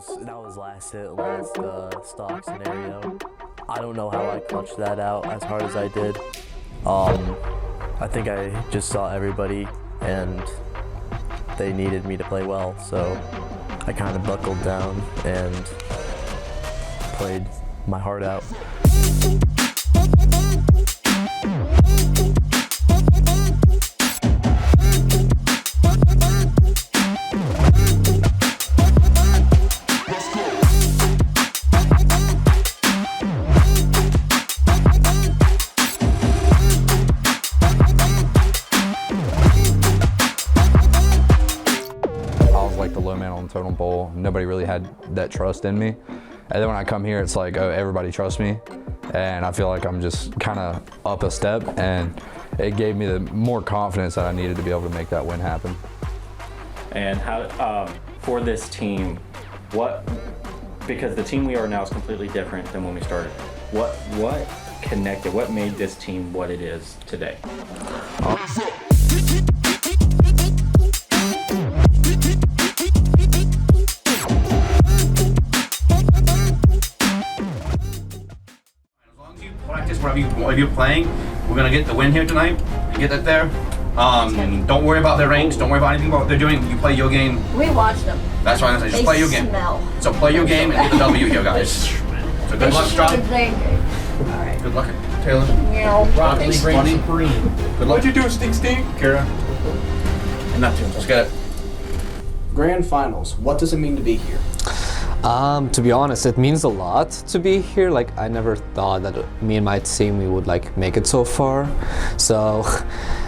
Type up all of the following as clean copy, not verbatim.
was last hit, last stock scenario. I don't know how I clutched that out as hard as I did. I think I just saw everybody and they needed me to play well, so I kind of buckled down and played my heart out. Like the low man on the totem pole. Nobody really had that trust in me. And then when I come here, it's like, oh, everybody trusts me. And I feel like I'm just kind of up a step, and it gave me the more confidence that I needed to be able to make that win happen. And how, for this team, because the team we are now is completely different than when we started. What connected, what made this team what it is today? Whatever you're playing, we're gonna get the win here tonight and get that there. Don't worry about their ranks. Don't worry about anything about what they're doing. You play your game. We watched them. That's why I say just play your game. Smell. So play your game and get the W here, guys. So good luck, Strong. Alright. Good luck, Taylor. Broccoli reigns supreme. Good luck. What'd you do, Stink? Kara. And that too. Let's get it. Grand Finals. What does it mean to be here? To be honest, it means a lot to be here. Like, I never thought that me and my team, we would like make it so far. So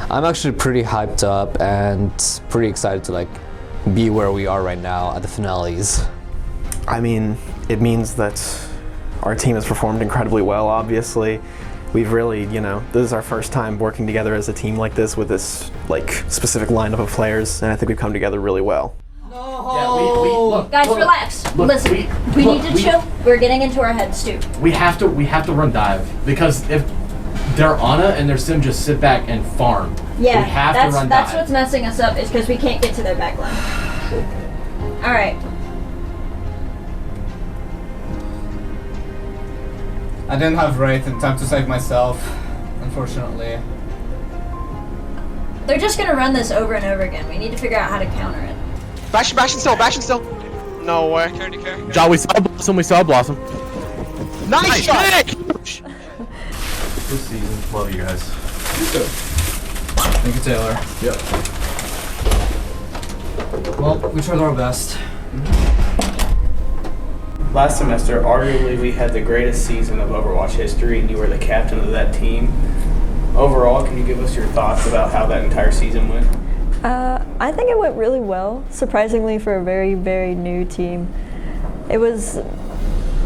I'm actually pretty hyped up and pretty excited to like be where we are right now at the finales. I mean, it means that our team has performed incredibly well, obviously. We've really, this is our first time working together as a team like this with this like specific lineup of players, and I think we've come together really well. Yeah, look, guys, relax. Listen, we need to chill. We're getting into our heads too. We have to run dive, because if they're on it and their sim just sit back and farm, yeah, we have to run that's dive. what's messing us up, is because we can't get to their back line. All right. I didn't have Wraith in time to save myself, unfortunately. They're just gonna run this over and over again. We need to figure out how to counter it. Bashing still. No way. John, we saw Blossom. Nice shot! Good season. Love you guys. You too. Thank you, Taylor. Yep. Well, we tried our best. Last semester, arguably, we had the greatest season of Overwatch history, and you were the captain of that team. Overall, can you give us your thoughts about how that entire season went? I think it went really well, surprisingly for a very, very new team. It was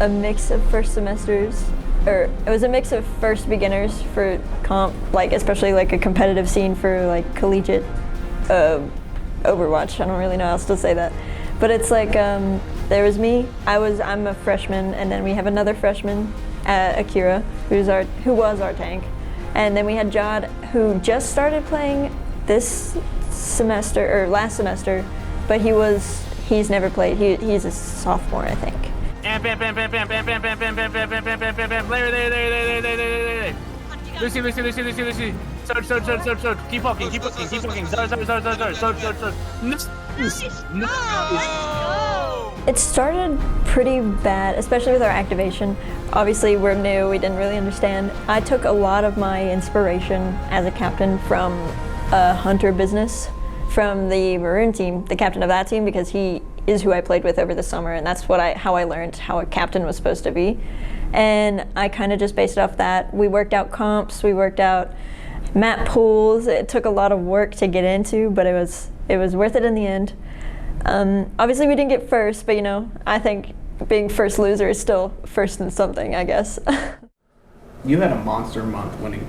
a mix of first semesters, or it was a mix of first beginners for comp, like especially like a competitive scene for like collegiate Overwatch. I don't really know how else to say that. But it's like, there was me, I'm a freshman, and then we have another freshman, Akira, who was our tank. And then we had Jod, who just started playing this semester, or last semester, but he's never played. He's a sophomore, I think. Lucy. Search. Keep poking. No. It started pretty bad, especially with our activation. Obviously, we're new, we didn't really understand. I took a lot of my inspiration as a captain from Hunter business, from the Maroon team, the captain of that team, because he is who I played with over the summer, and that's how I learned how a captain was supposed to be. And I kind of just based it off that. We worked out comps, we worked out map pools. It took a lot of work to get into, but it was worth it in the end. Obviously we didn't get first, but I think being first loser is still first in something, I guess. You had a monster month, winning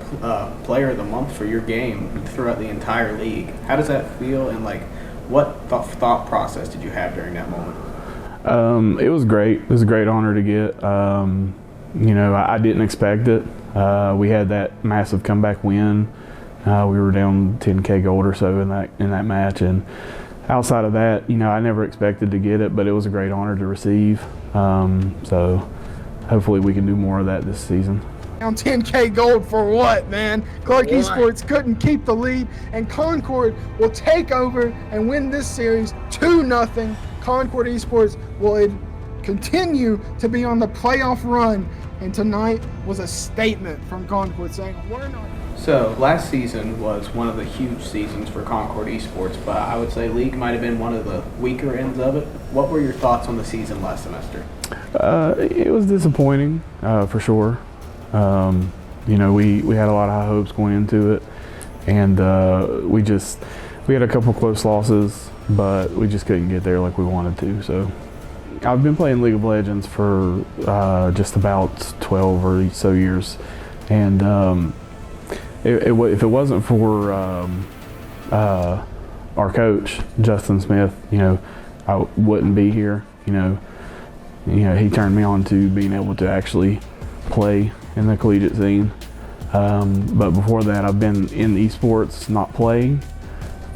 player of the month for your game throughout the entire league. How does that feel, and like what thought process did you have during that moment? It was great. It was a great honor to get. I didn't expect it. We had that massive comeback win. We were down 10K gold or so in that match, and outside of that, I never expected to get it, but it was a great honor to receive. So hopefully we can do more of that this season. On 10K gold for what, man? Clark Esports couldn't keep the lead, and Concord will take over and win this series 2-0. Concord Esports will continue to be on the playoff run, and tonight was a statement from Concord saying, we're not. So last season was one of the huge seasons for Concord Esports, but I would say league might have been one of the weaker ends of it. What were your thoughts on the season last semester? It was disappointing, for sure. We had a lot of high hopes going into it, and we had a couple close losses, but we just couldn't get there like we wanted to. So I've been playing League of Legends for just about 12 or so years, and if it wasn't for our coach Justin Smith, I wouldn't be here. He turned me on to being able to actually play in the collegiate scene. But before that, I've been in esports, not playing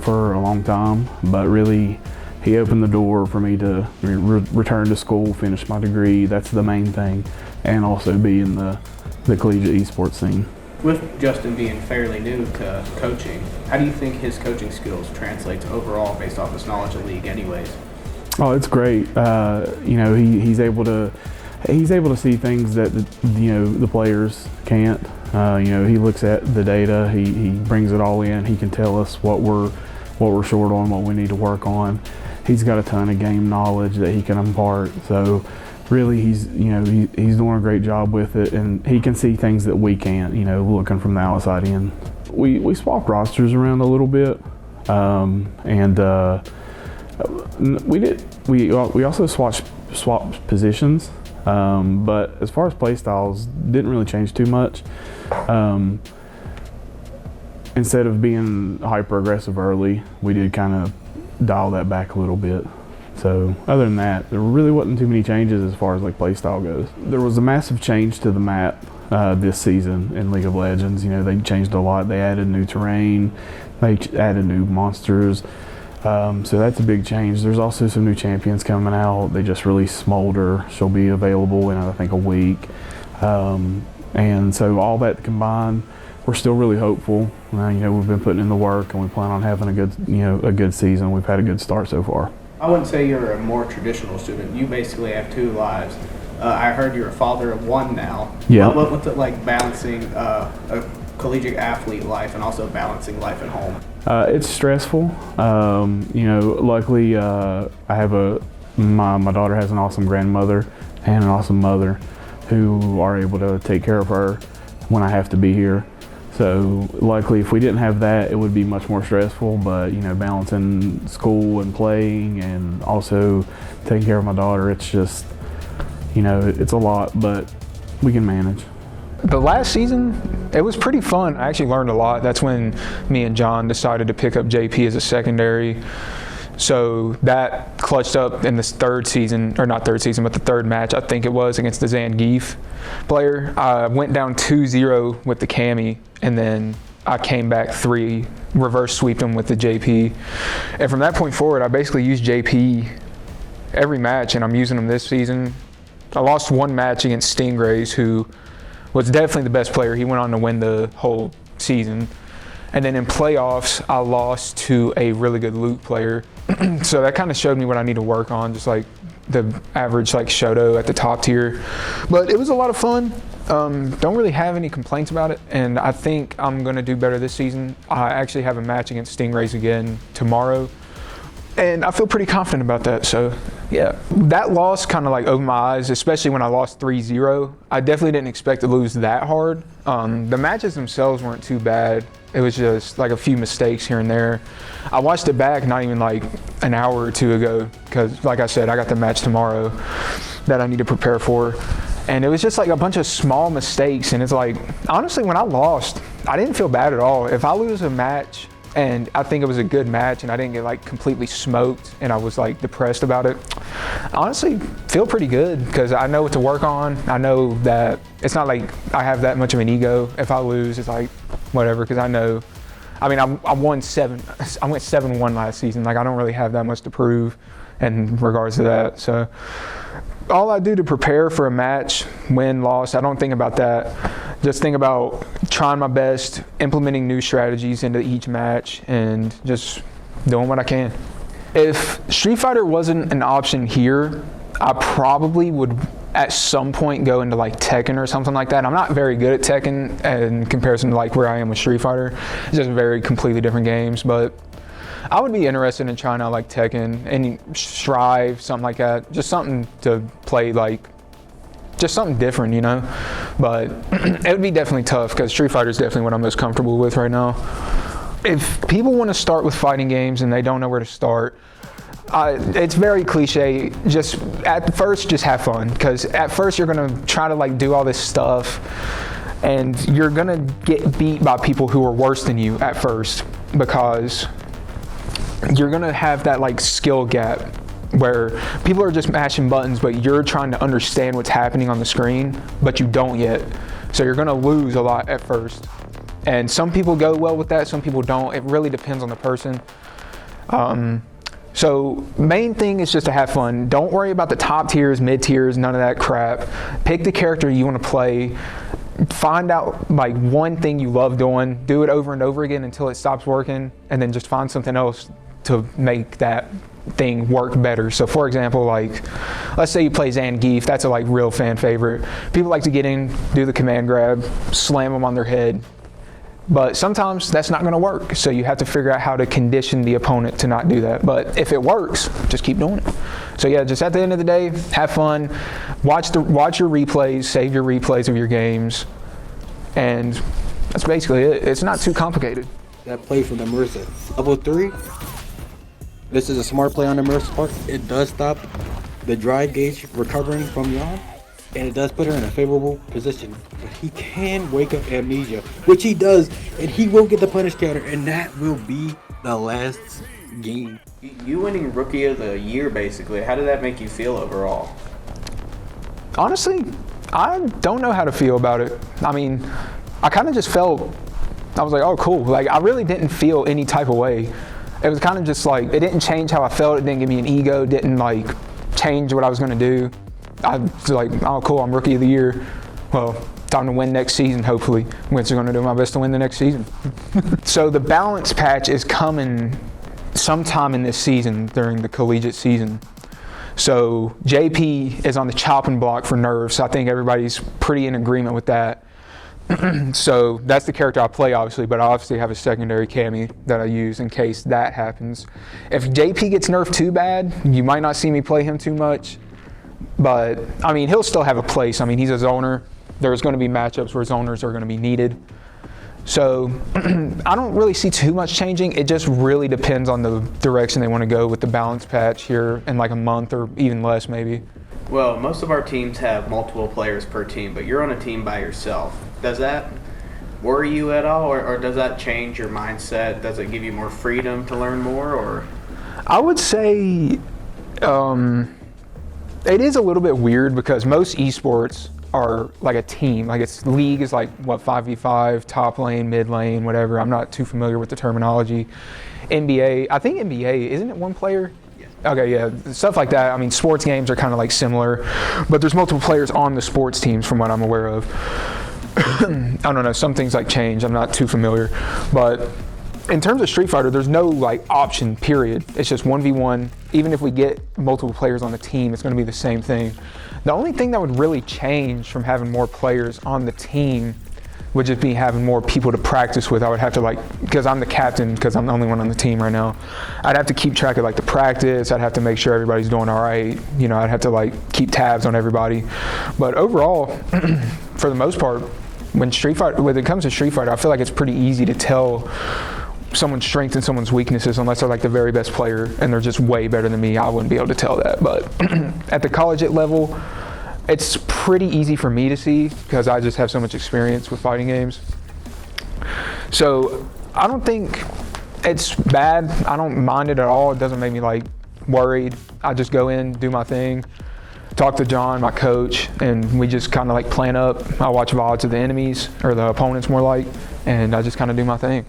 for a long time, but really he opened the door for me to return to school, finish my degree. That's the main thing, and also be in the collegiate esports scene. With Justin being fairly new to coaching, how do you think his coaching skills translates overall based off his knowledge of the league anyways? Oh, it's great. He's able to see things that the players can't. He looks at the data. He brings it all in. He can tell us what we're short on, what we need to work on. He's got a ton of game knowledge that he can impart. So really, he's doing a great job with it, and he can see things that we can't. Looking from the outside in. We swapped rosters around a little bit, and we also swapped positions. But as far as play styles, didn't really change too much. Instead of being hyper aggressive early, we did kind of dial that back a little bit. So other than that, there really wasn't too many changes as far as play style goes. There was a massive change to the map this season in League of Legends. They changed a lot. They added new terrain, they added new monsters. So that's a big change. There's also some new champions coming out. They just released Smolder. She'll be available in, I think, a week. And so all that combined, we're still really hopeful. We've been putting in the work, and we plan on having a good season. We've had a good start so far. I wouldn't say you're a more traditional student. You basically have two lives. I heard you're a father of one now. Yeah. What's it like balancing a collegiate athlete life and also balancing life at home? It's stressful. Luckily, I have my daughter has an awesome grandmother and an awesome mother who are able to take care of her when I have to be here. So luckily, if we didn't have that, it would be much more stressful. But balancing school and playing, and also taking care of my daughter, it's just it's a lot, but we can manage. The last season, it was pretty fun. I actually learned a lot. That's when me and John decided to pick up JP as a secondary. So that clutched up in this third season, or not third season, but the third match, I think it was, against the Zangief player. I went down 2-0 with the Cammy, and then I came back 3, reverse sweeped him with the JP. And from that point forward, I basically used JP every match, and I'm using him this season. I lost one match against Stingrays, who was definitely the best player. He went on to win the whole season. And then in playoffs, I lost to a really good loot player. So that kind of showed me what I need to work on, just like the average Shoto at the top tier. But it was a lot of fun. Don't really have any complaints about it, and I think I'm gonna do better this season. I actually have a match against Stingrays again tomorrow, and I feel pretty confident about that. So yeah, that loss kind of opened my eyes, especially when I lost 3-0. I definitely didn't expect to lose that hard. The matches themselves weren't too bad. It was just a few mistakes here and there. I watched it back not even an hour or two ago, because like I said, I got the match tomorrow that I need to prepare for. And it was just a bunch of small mistakes. And it's honestly, when I lost, I didn't feel bad at all. If I lose a match and I think it was a good match and I didn't get completely smoked and I was depressed about it, I honestly feel pretty good, because I know what to work on. I know that it's not I have that much of an ego. If I lose, it's whatever, because I know I mean, I won 7. I went 7-1 last season. Like, I don't really have that much to prove in regards to that. So all I do to prepare for a match, win, loss, I don't think about that. Just think about trying my best, implementing new strategies into each match, and just doing what I can. If Street Fighter wasn't an option here, I probably would at some point go into like Tekken or something like that. I'm not very good at Tekken in comparison to like where I am with Street Fighter. It's just very completely different games, but I would be interested in trying out like Tekken and Strive, something like that. Just something to play, like just something different, you know? But it would be definitely tough because Street Fighter is definitely what I'm most comfortable with right now. If people want to start with fighting games and they don't know where to start, it's very cliche. Just at first, just have fun, because at first you're gonna try to like do all this stuff, and you're gonna get beat by people who are worse than you at first, because you're gonna have that like skill gap where people are just mashing buttons, but you're trying to understand what's happening on the screen, but you don't yet. So you're gonna lose a lot at first. And some people go well with that, some people don't. It really depends on the person. So main thing is just to have fun. Don't worry about the top tiers, mid tiers, none of that crap. Pick the character you want to play. Find out like one thing you love doing. Do it over and over again until it stops working, and then just find something else to make that thing work better. So for example, like let's say you play Zangief. That's a like real fan favorite. People like to get in, do the command grab, slam them on their head. But sometimes that's not going to work, so you have to figure out how to condition the opponent to not do that. But if it works, just keep doing it. So yeah, just at the end of the day, have fun, watch your replays, save your replays of your games, and that's basically it. It's not too complicated. That play from the Marissa. Level 3, this is a smart play on the Marissa's part. It does stop the drive gauge recovering from Jan, and it does put her in a favorable position. But he can wake up amnesia, which he does, and he will get the punish counter, and that will be the last game. You winning Rookie of the Year, basically, how did that make you feel overall? Honestly, I don't know how to feel about it. I mean, I kind of just felt, I was like, oh, cool. Like, I really didn't feel any type of way. It was kind of just like, it didn't change how I felt. It didn't give me an ego. Didn't like change what I was going to do. I was like, oh, cool, I'm Rookie of the Year. Well, time to win next season, hopefully. I'm going to do my best to win the next season. So the balance patch is coming sometime in this season during the collegiate season. So JP is on the chopping block for nerfs. I think everybody's pretty in agreement with that. So that's the character I play, obviously, but I obviously have a secondary cami that I use in case that happens. If JP gets nerfed too bad, you might not see me play him too much. But, I mean, he'll still have a place. I mean, he's a zoner. There's going to be matchups where zoners are going to be needed. So, I don't really see too much changing. It just really depends on the direction they want to go with the balance patch here in like a month or even less, maybe. Well, most of our teams have multiple players per team, but you're on a team by yourself. Does that worry you at all, or does that change your mindset? Does it give you more freedom to learn more, or? I would say it is a little bit weird because most esports are like a team. Like its league is like, what, 5v5, top lane, mid lane, whatever. I'm not too familiar with the terminology. NBA, I think NBA, isn't it one player? Okay, yeah, stuff like that. I mean, sports games are kind of like similar, but there's multiple players on the sports teams from what I'm aware of. I don't know, some things like change. I'm not too familiar. But in terms of Street Fighter, there's no like option, period. It's just 1v1. Even if we get multiple players on the team, it's going to be the same thing. The only thing that would really change from having more players on the team would just be having more people to practice with. I would have to like, because I'm the captain, because I'm the only one on the team right now, I'd have to keep track of like the practice. I'd have to make sure everybody's doing all right. You know, I'd have to like keep tabs on everybody. But overall, for the most part, when it comes to Street Fighter, I feel like it's pretty easy to tell someone's strengths and someone's weaknesses unless they're like the very best player and they're just way better than me. I wouldn't be able to tell that. But at the collegiate level, it's pretty easy for me to see because I just have so much experience with fighting games. So I don't think it's bad. I don't mind it at all. It doesn't make me like worried. I just go in, do my thing, talk to John, my coach, and we just kind of like plan up. I watch VODs of the enemies or the opponents more like, and I just kind of do my thing.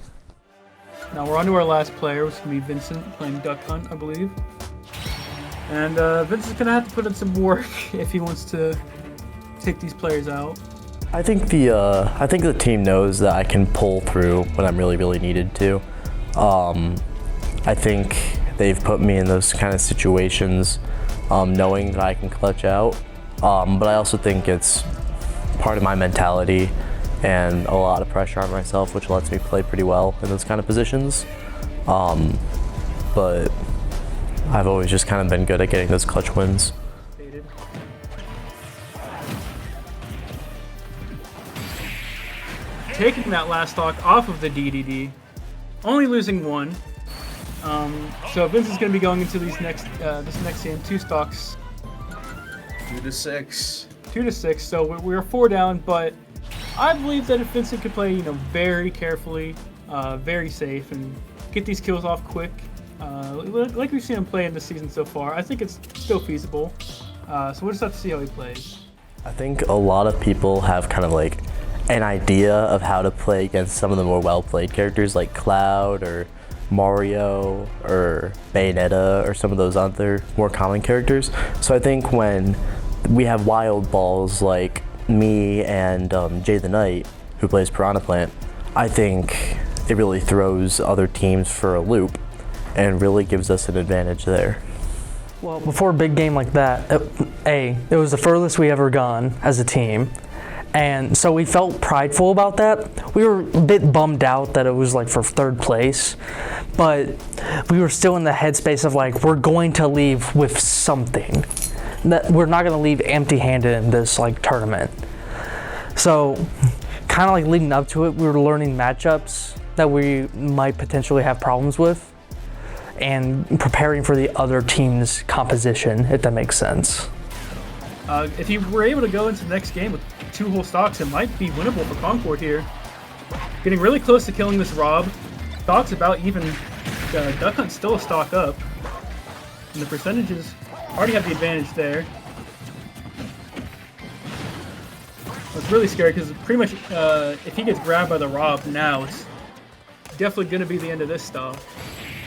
Now we're on to our last player, which is going to be Vincent playing Duck Hunt, I believe. And Vincent's going to have to put in some work if he wants to take these players out. I think the team knows that I can pull through when I'm really needed to. I think they've put me in those kind of situations knowing that I can clutch out. But I also think it's part of my mentality and a lot of pressure on myself, which lets me play pretty well in those kind of positions. But I've always just kind of been good at getting those clutch wins. Taking that last stock off of the DDD, only losing 1. So Vince is going to be going into these this next game 2 stocks. 2 to 6. 2 to 6. So we're 4 down, but I believe that if Vincent could play, very carefully, very safe, and get these kills off quick, like we've seen him play in this season so far, I think it's still feasible. So we'll just have to see how he plays. I think a lot of people have kind of like an idea of how to play against some of the more well-played characters like Cloud or Mario or Bayonetta or some of those other more common characters. So I think when we have wild balls like me and Jay the Knight, who plays Piranha Plant, I think it really throws other teams for a loop and really gives us an advantage there. Well, before a big game like that, it was the furthest we ever gone as a team. And so we felt prideful about that. We were a bit bummed out that it was like for 3rd place, but we were still in the headspace of like, we're going to leave with something. That we're not going to leave empty-handed in this like tournament. So kind of like leading up to it, we were learning matchups that we might potentially have problems with and preparing for the other team's composition, if that makes sense. If you were able to go into the next game with 2 whole stocks, it might be winnable for Concord here. Getting really close to killing this Rob. Stock's about even. Duck Hunt's still a stock up. And the percentages already have the advantage there. It's really scary because pretty much if he gets grabbed by the Rob now, it's definitely going to be the end of this stock.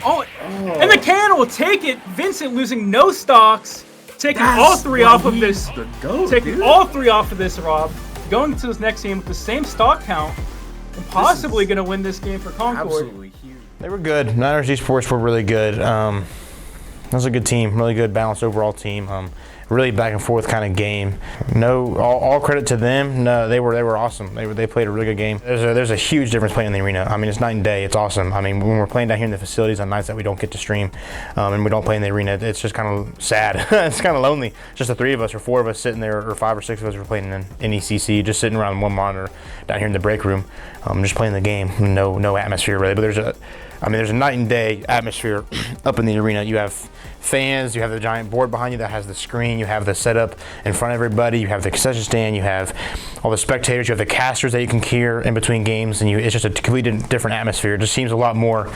Oh, and the can will take it! Vincent losing no stocks. Taking all 3 off of this. All 3 off of this, Rob. Going to this next game with the same stock count. And possibly going to win this game for Concord. Absolutely huge. They were good. Niners Esports were really good. That was a good team. Really good, balanced overall team. Really back and forth kind of game. All credit to them. No, they were awesome. They played a really good game. There's a huge difference playing in the arena. I mean, it's night and day. It's awesome. I mean, when we're playing down here in the facilities on nights that we don't get to stream, and we don't play in the arena, it's just kind of sad. It's kind of lonely. Just the 3 of us or 4 of us sitting there, or 5 or 6 of us were playing in NECC, just sitting around one monitor down here in the break room, just playing the game. No atmosphere really. But there's a night and day atmosphere up in the arena. You have fans, you have the giant board behind you that has the screen, you have the setup in front of everybody, you have the concession stand, you have all the spectators, you have the casters that you can hear in between games, and it's just a completely different atmosphere. It just seems a lot more,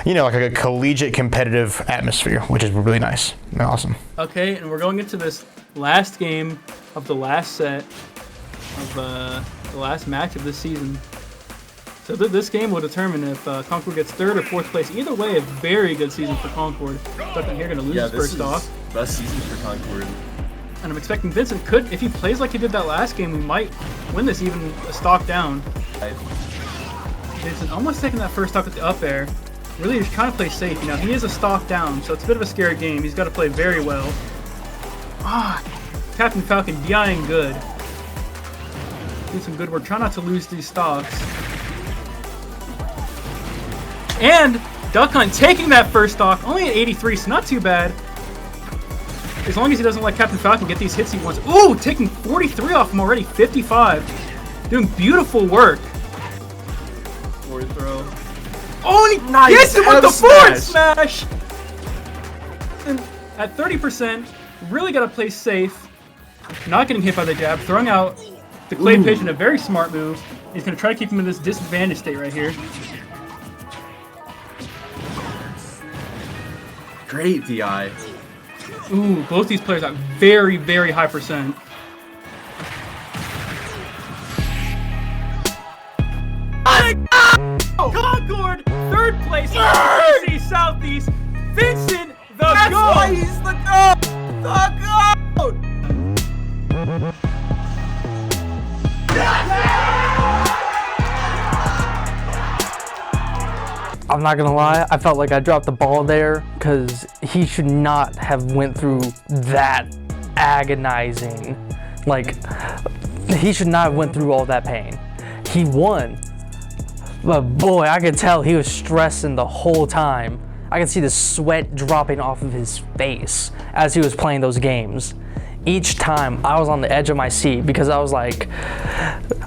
like a collegiate competitive atmosphere, which is really nice and awesome. Okay, and we're going into this last game of the last set of the last match of this season. So this game will determine if Concord gets 3rd or 4th place. Either way, a very good season for Concord. Duck Hunt here going to lose his first stock. Best season for Concord. And I'm expecting Vincent could, if he plays like he did that last game, we might win this even a stock down. Vincent almost taking that first stock with the up air. Really just trying to play safe. He is a stock down, so it's a bit of a scary game. He's got to play very well. Captain Falcon DIing good. Doing some good work. Try not to lose these stocks. And Duck Hunt taking that first stock, only at 83, so not too bad. As long as he doesn't let Captain Falcon get these hits he wants. Ooh, taking 43 off him already, 55. Doing beautiful work. Forward throw. Oh, and he gets him with the forward smash! And at 30%, really got to play safe. Not getting hit by the jab, throwing out the Clay Pigeon, a very smart move. He's going to try to keep him in this disadvantage state right here. Great DI. Ooh, both these players got very, very high percent. Concord, third place in the Southeast, Vincent the GOAT. That's why he's the GOAT. The GOAT. I'm not gonna lie, I felt like I dropped the ball there because he should not have went through that agonizing, like, he should not have went through all that pain. He won, but boy, I could tell he was stressing the whole time. I could see the sweat dropping off of his face as he was playing those games. Each time I was on the edge of my seat because I was like,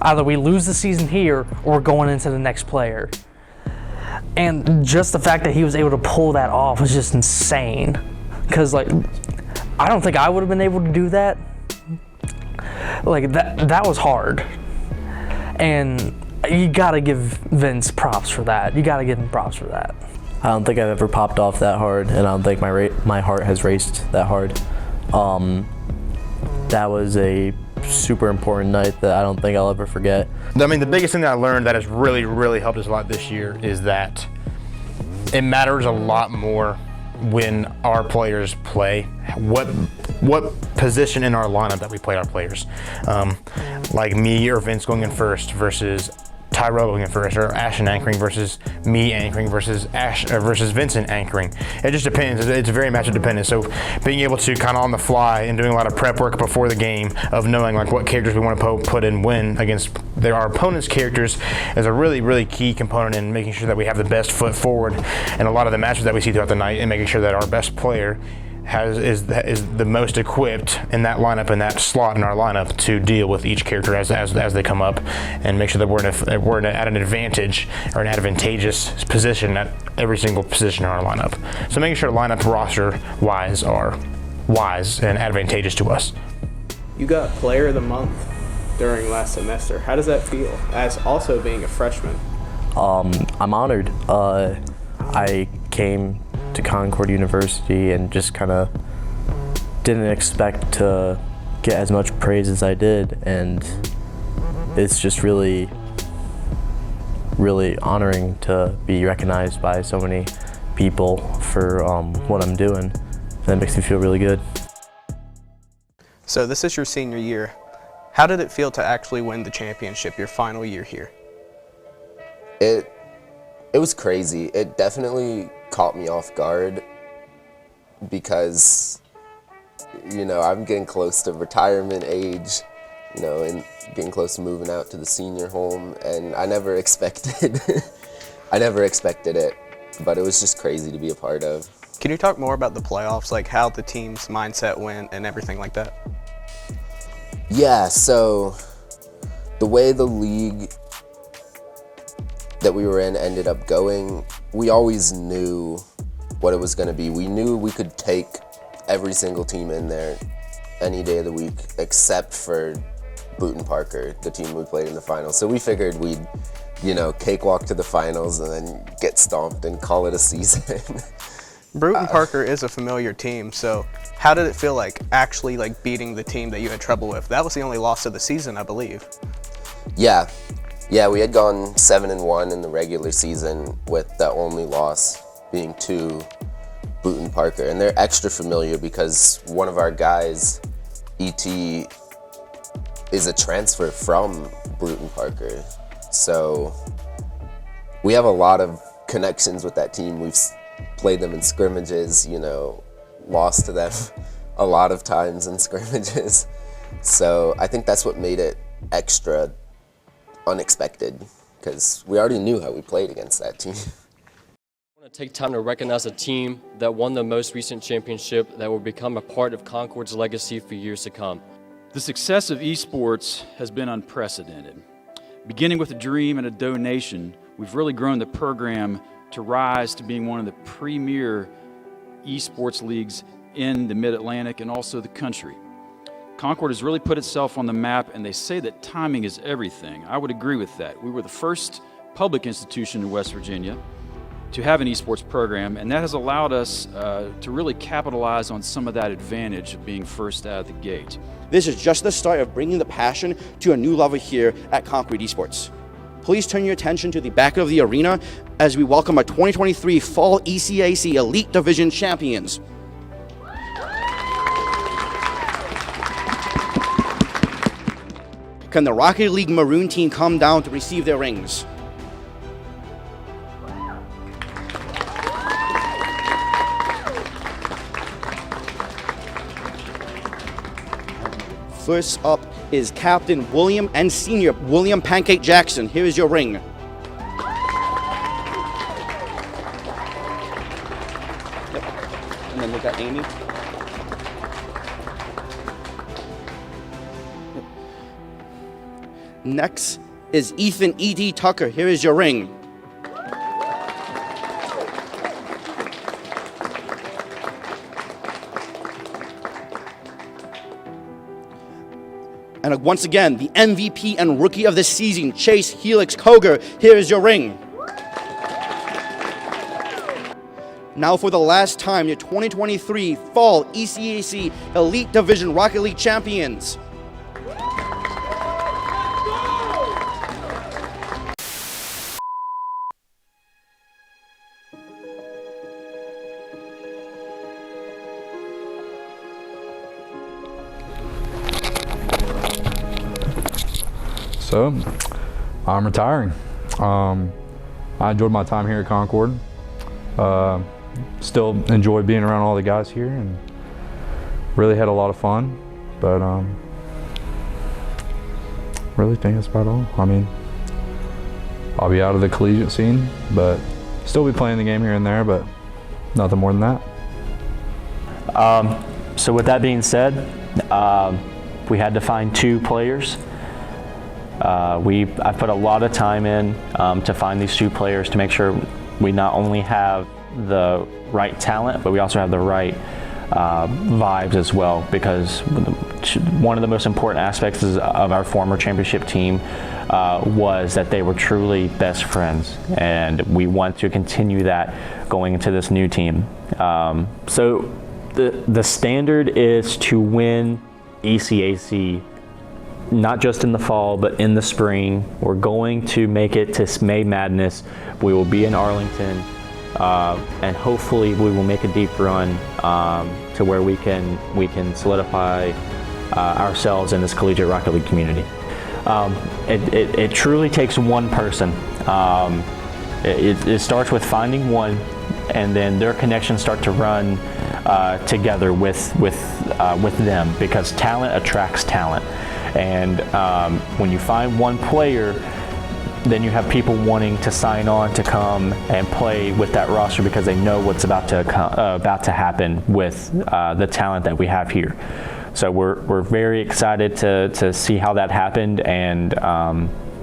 either we lose the season here or we're going into the next player. And just the fact that he was able to pull that off was just insane. Because, like, I don't think I would have been able to do that. Like, that was hard. And you gotta give Vince props for that. You gotta give him props for that. I don't think I've ever popped off that hard, and I don't think my heart has raced that hard. That was a super important night that I don't think I'll ever forget. I mean, the biggest thing that I learned that has really, really helped us a lot this year is that it matters a lot more when our players play, what position in our lineup that we play our players. Like me or Vince going in first versus Tyrell going in first, or Ashton anchoring versus me anchoring versus versus Vincent anchoring. It just depends. It's very matchup dependent. So being able to kind of on the fly and doing a lot of prep work before the game of knowing like what characters we want to put in when against our opponent's characters is a really, really key component in making sure that we have the best foot forward in a lot of the matches that we see throughout the night, and making sure that our best player is the most equipped in that lineup, in that slot in our lineup, to deal with each character as they come up, and make sure that we're at an advantage or an advantageous position at every single position in our lineup. So making sure lineup roster wise are wise and advantageous to us. You got Player of the Month during last semester. How does that feel as also being a freshman? I'm honored. I came to Concord University and just kind of didn't expect to get as much praise as I did, and it's just really, really honoring to be recognized by so many people for what I'm doing. That makes me feel really good. So this is your senior year. How did it feel to actually win the championship your final year here? It was crazy. It definitely caught me off guard because, you know, I'm getting close to retirement age, you know, and getting close to moving out to the senior home, and I never expected it, but it was just crazy to be a part of. Can you talk more about the playoffs, like how the team's mindset went and everything like that? Yeah, so the way the league that we were in ended up going, we always knew what it was going to be. We knew we could take every single team in there any day of the week except for Boonton Parker, the team we played in the finals. So we figured we'd, you know, cakewalk to the finals and then get stomped and call it a season. Boonton Parker is a familiar team, so how did it feel like actually like beating the team that you had trouble with? That was the only loss of the season, I believe. Yeah, we had gone 7-1 in the regular season, with the only loss being to Boonton Parker. And they're extra familiar because one of our guys, E.T., is a transfer from Boonton Parker. So we have a lot of connections with that team. We've played them in scrimmages, you know, lost to them a lot of times in scrimmages. So I think that's what made it extra unexpected, because we already knew how we played against that team. I want to take time to recognize a team that won the most recent championship that will become a part of Concord's legacy for years to come. The success of esports has been unprecedented. Beginning with a dream and a donation, we've really grown the program to rise to being one of the premier esports leagues in the Mid-Atlantic and also the country. Concord has really put itself on the map, and they say that timing is everything. I would agree with that. We were the first public institution in West Virginia to have an esports program, and that has allowed us to really capitalize on some of that advantage of being first out of the gate. This is just the start of bringing the passion to a new level here at ConcordEsports. please turn your attention to the back of the arena as we welcome our 2023 Fall ECAC Elite Division champions. Can the Rocket League Maroon team come down to receive their rings? First up is Captain William and Senior William Pancake Jackson. Here is your ring. Yep. And then we got Amy. Yep. Next is Ethan E.D. Tucker. Here is your ring. And once again, the MVP and Rookie of the Season, Chase Helix Koger. Here is your ring. Now for the last time, your 2023 Fall ECAC Elite Division Rocket League champions. So, I'm retiring. I enjoyed my time here at Concord. Still enjoy being around all the guys here and really had a lot of fun. But really think that's about all. I mean, I'll be out of the collegiate scene, but still be playing the game here and there, but nothing more than that. So with that being said, we had to find 2 players. I put a lot of time in to find these 2 players to make sure we not only have the right talent, but we also have the right vibes as well, because one of the most important aspects of our former championship team was that they were truly best friends, and we want to continue that going into this new team. So the standard is to win ECAC, not just in the fall, but in the spring. We're going to make it to May Madness. We will be in Arlington, and hopefully we will make a deep run to where we can solidify ourselves in this collegiate Rocket League community. It truly takes one person. It starts with finding one, and then their connections start to run together with them, because talent attracts talent. And when you find one player, then you have people wanting to sign on to come and play with that roster because they know what's about to happen with the talent that we have here. So we're very excited to see how that happened, and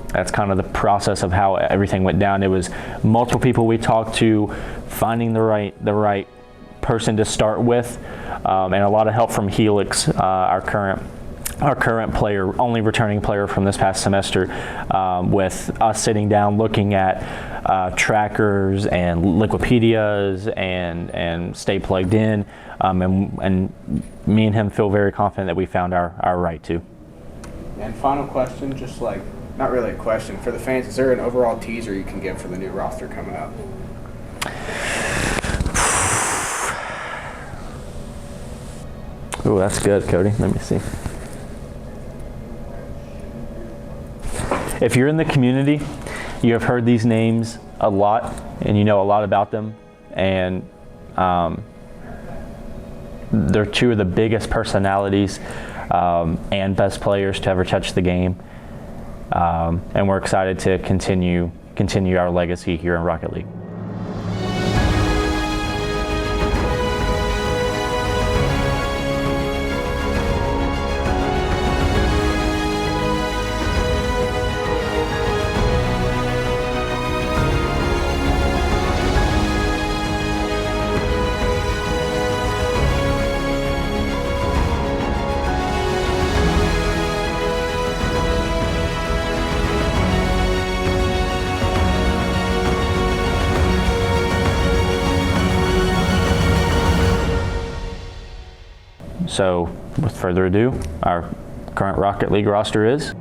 that's kind of the process of how everything went down. It was multiple people we talked to, finding the right person to start with, and a lot of help from Helix, our current player, only returning player from this past semester, with us sitting down looking at trackers and Liquipedias and stay plugged in, and me and him feel very confident that we found our right to. And final question, just like, not really a question, for the fans, is there an overall teaser you can give for the new roster coming up? Oh, that's good, Cody. Let me see. If you're in the community, you have heard these names a lot, and you know a lot about them, and they're 2 of the biggest personalities and best players to ever touch the game, and we're excited to continue our legacy here in Rocket League. So, with further ado, our current Rocket League roster is